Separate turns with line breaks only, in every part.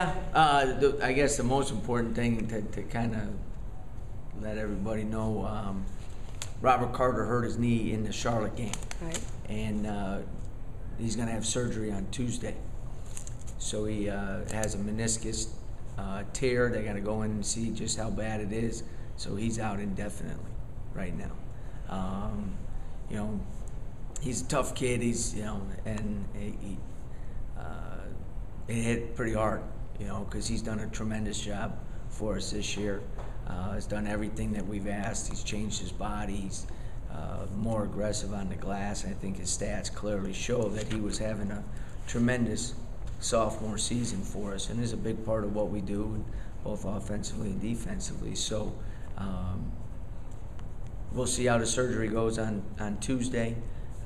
I guess the most important thing to kind of let everybody know, Robert Carter hurt his knee in the Charlotte game,
Right.
and he's going to have surgery on Tuesday. So he has a meniscus tear. They got to go in and see just how bad it is. So he's out indefinitely right now. You know, he's a tough kid. He's and it hit pretty hard. Because he's done a tremendous job for us this year. He's done everything that we've asked. He's changed his body. He's more aggressive on the glass. I think his stats clearly show that he was having a tremendous sophomore season for us, and is a big part of what we do, both offensively and defensively. So we'll see how the surgery goes on Tuesday,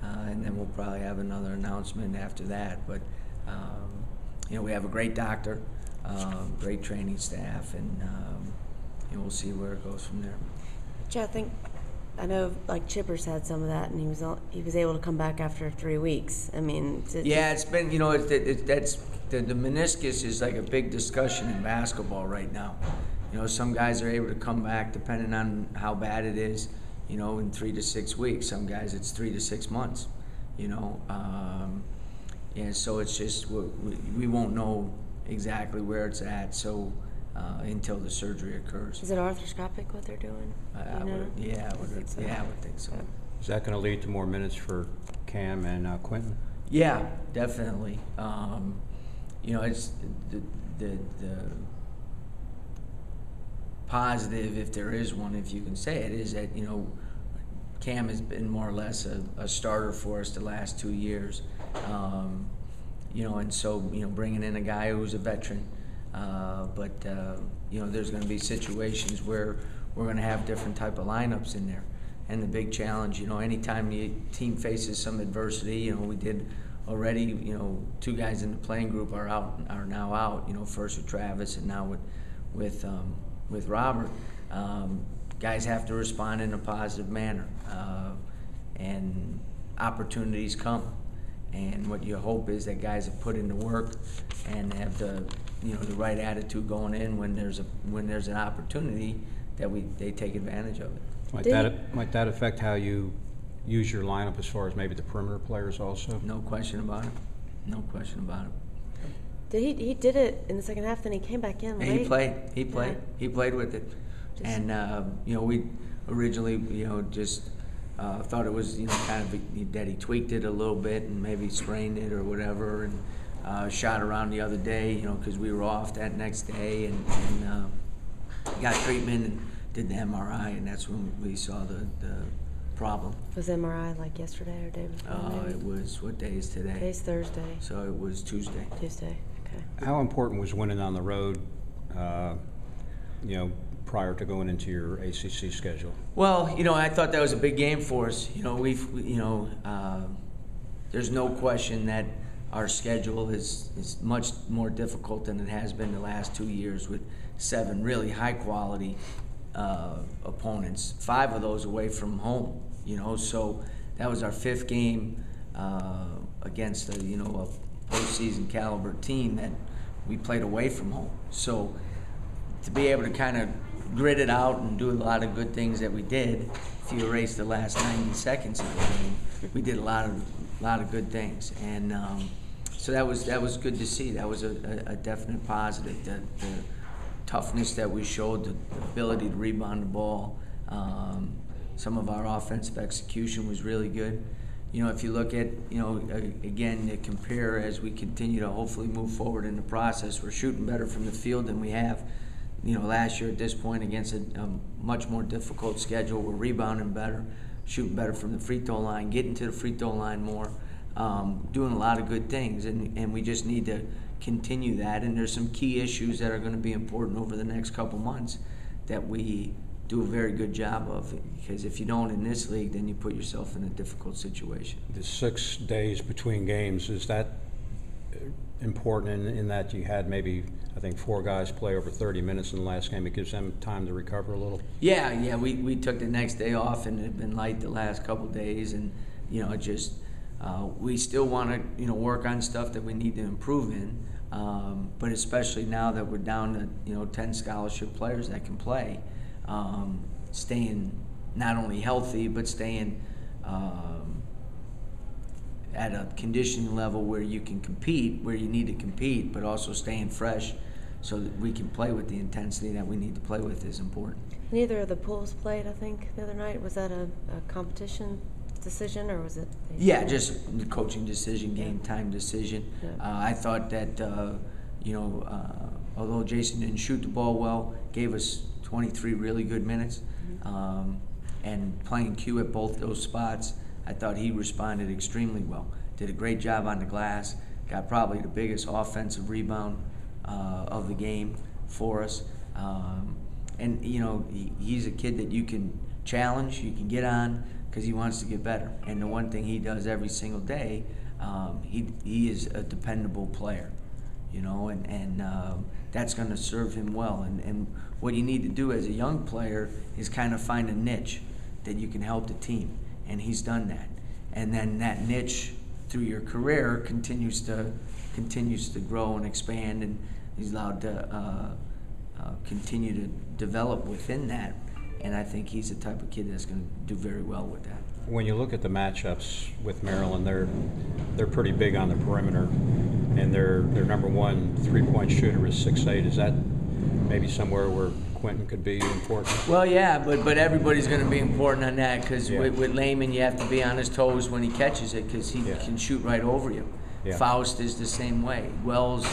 and then we'll probably have another announcement after that. But we have a great doctor, great training staff, and we'll see where it goes from there.
Joe, I know like Chipper's had some of that, and he was able to come back after 3 weeks. I mean,
it's been that's the meniscus is like a big discussion in basketball right now. Some guys are able to come back depending on how bad it is, in 3 to 6 weeks. Some guys it's 3 to 6 months. And so it's just we won't know exactly where it's at. So until the surgery occurs.
Is it arthroscopic what they're doing?
I would think so.
Is that going to lead to more minutes for Cam and Quentin?
Yeah, definitely. It's the positive, if there is one, if you can say it, is that Cam has been more or less a starter for us the last 2 years. And so bringing in a guy who's a veteran, but there's going to be situations where we're going to have different type of lineups in there. And the big challenge, anytime the team faces some adversity, we did already, 2 guys in the playing group are now out, first with Travis and now with Robert. Guys have to respond in a positive manner, and opportunities come. And what you hope is that guys have put in the work and have the right attitude going in when there's an opportunity that they take advantage of it.
Might that affect how you use your lineup as far as maybe the perimeter players also?
No question about it. No question about it.
He did it in the second half, then he came back in late.
He played with it. And we originally just thought it was kind of that he tweaked it a little bit and maybe sprained it or whatever, and shot around the other day because we were off that next day, and got treatment and did the MRI, and that's when we saw the problem.
Was MRI like yesterday or day before?
It was, what day is today?
Today's Thursday.
So it was Tuesday.
Tuesday, okay.
How important was winning on the road, prior to going into your ACC schedule?
Well, I thought that was a big game for us. There's no question that our schedule is much more difficult than it has been the last 2 years, with 7 really high quality opponents, 5 of those away from home. So that was our 5th game against a postseason caliber team that we played away from home. So to be able to kind of grit it out and do a lot of good things that we did, if you erase the last 90 seconds of the game, we did a lot of good things, and so that was good to see. That was a definite positive. The toughness that we showed, the ability to rebound the ball, some of our offensive execution was really good. If you look at, again, to compare as we continue to hopefully move forward in the process, we're shooting better from the field than we have last year at this point against a much more difficult schedule. We're rebounding better, shooting better from the free throw line, getting to the free throw line more, doing a lot of good things, and we just need to continue that. And there's some key issues that are going to be important over the next couple months that we do a very good job of, because if you don't in this league, then you put yourself in a difficult situation.
The 6 days between games, is that important in that you had maybe, I think, 4 guys play over 30 minutes in the last game? It gives them time to recover a little?
Yeah, we took the next day off and it had been light the last couple of days, and We still want to, work on stuff that we need to improve in, but especially now that we're down to, 10 scholarship players that can play, staying not only healthy, but staying at a conditioning level where you can compete, where you need to compete, but also staying fresh so that we can play with the intensity that we need to play with is important.
Neither of the pools played, I think, the other night. Was that a competition decision, or was it?
Yeah, just the coaching decision, game time decision.
Yeah.
I thought that, although Jason didn't shoot the ball well, gave us 23 really good minutes, and playing Q at both those spots, I thought he responded extremely well. Did a great job on the glass, got probably the biggest offensive rebound of the game for us. And, he's a kid that you can challenge, you can get on, because he wants to get better. And the one thing he does every single day, he is a dependable player, and that's going to serve him well. And what you need to do as a young player is kind of find a niche that you can help the team, and he's done that. And then that niche through your career continues to grow and expand, and he's allowed to continue to develop within that. And I think he's the type of kid that's going to do very well with that.
When you look at the matchups with Maryland, they're pretty big on the perimeter, and their number one three-point shooter is 6'8". Is that maybe somewhere where Quentin could be important?
Well, yeah, but everybody's going to be important on that, because with Lehman, you have to be on his toes when he catches it, because he can shoot right over you. Yeah. Faust is the same way. Wells,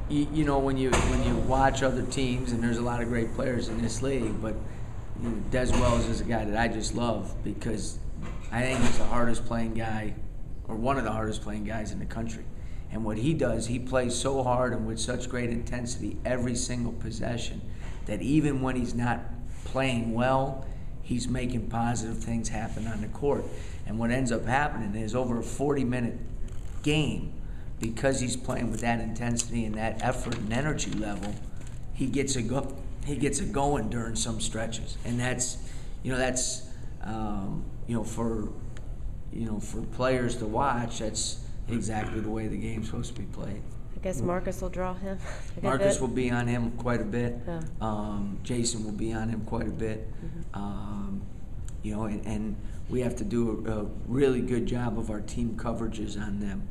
when you watch other teams, and there's a lot of great players in this league, but Des Wells is a guy that I just love, because I think he's the hardest playing guy, or one of the hardest playing guys in the country. And what he does, he plays so hard and with such great intensity every single possession that even when he's not playing well, he's making positive things happen on the court. And what ends up happening is over a 40-minute game, because he's playing with that intensity and that effort and energy level, he gets it going during some stretches. And that's for players to watch, that's exactly the way the game's supposed to be played.
I guess Marcus will draw him.
Marcus will be on him quite a bit.
Yeah.
Jason will be on him quite a bit. And we have to do a really good job of our team coverages on them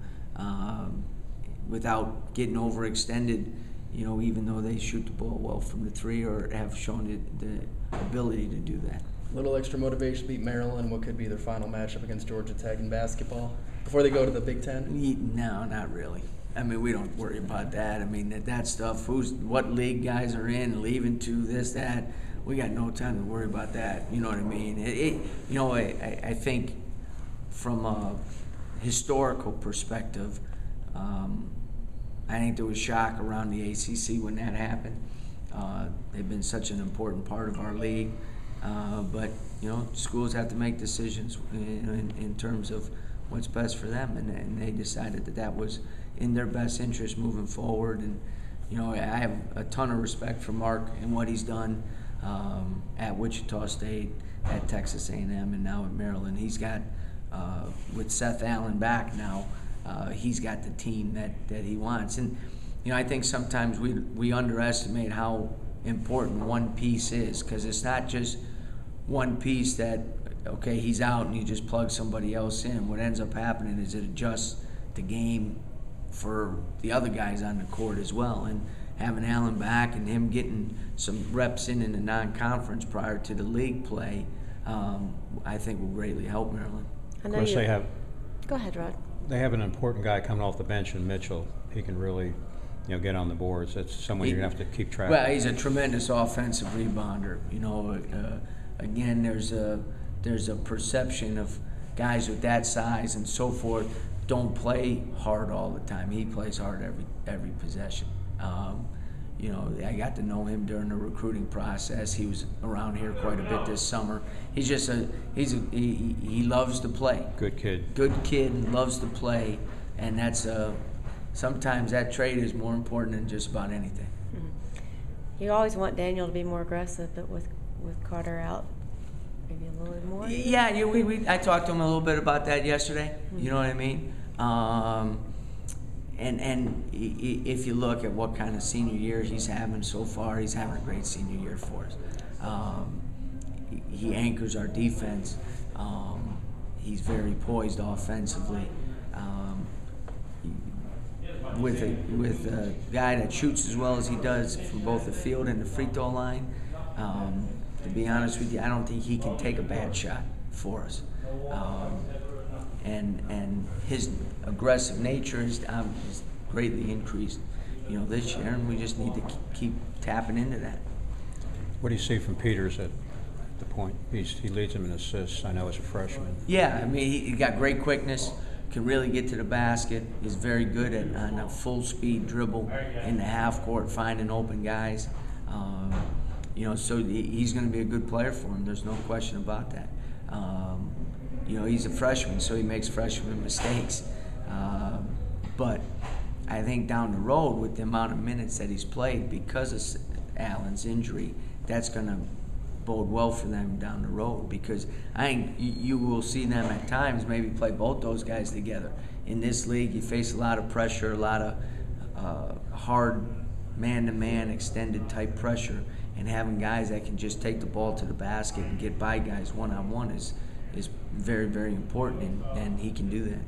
without getting overextended, even though they shoot the ball well from the three or have shown the ability to do that.
A little extra motivation to beat Maryland, what could be their final matchup against Georgia Tech in basketball before they go to the Big Ten?
No, not really. I mean, we don't worry about that. I mean, that stuff, what league guys are in, leaving to this, that, we got no time to worry about that. You know what I mean? I think from a historical perspective, I think there was shock around the ACC when that happened. They've been such an important part of our league. But schools have to make decisions in terms of what's best for them, and they decided that was in their best interest moving forward. And I have a ton of respect for Mark and what he's done at Wichita State, at Texas A&M, and now at Maryland. He's got with Seth Allen back now, he's got the team that he wants. And I think sometimes we underestimate how important one piece is, because it's not just one piece that, okay, he's out and you just plug somebody else in. What ends up happening is it adjusts the game for the other guys on the court as well. And having Allen back and him getting some reps in the non-conference prior to the league play, I think will greatly help Maryland.
Of course, they have.
Go ahead, Rod.
They have an important guy coming off the bench in Mitchell. He can really, get on the boards. That's someone you're going to have to keep track of.
Well, he's a tremendous offensive rebounder. Again, there's a perception of guys with that size and so forth don't play hard all the time. He plays hard every possession. I got to know him during the recruiting process. He was around here quite a bit this summer. He's just he loves to play.
Good kid.
Good kid, loves to play, and that's sometimes that trait is more important than just about anything.
You always want Daniel to be more aggressive, but with Carter out, maybe a little more?
Yeah, I talked to him a little bit about that yesterday. You know what I mean? If you look at what kind of senior year he's having so far, he's having a great senior year for us. He anchors our defense. He's very poised offensively. With a guy that shoots as well as he does from both the field and the free throw line, to be honest with you, I don't think he can take a bad shot for us. And his aggressive nature is greatly increased, this year, and we just need to keep tapping into that.
What do you see from Peters at the point? He leads them in assists, I know, as a freshman.
Yeah, I mean, he got great quickness, can really get to the basket, is very good on a full-speed dribble in the half court, finding open guys. So he's going to be a good player for him. There's no question about that. He's a freshman, so he makes freshman mistakes. But I think down the road, with the amount of minutes that he's played because of Allen's injury, that's going to bode well for them down the road, because I think you will see them at times maybe play both those guys together. In this league, you face a lot of pressure, a lot of hard man-to-man extended type pressure, and having guys that can just take the ball to the basket and get by guys one-on-one is very, very important, and he can do that.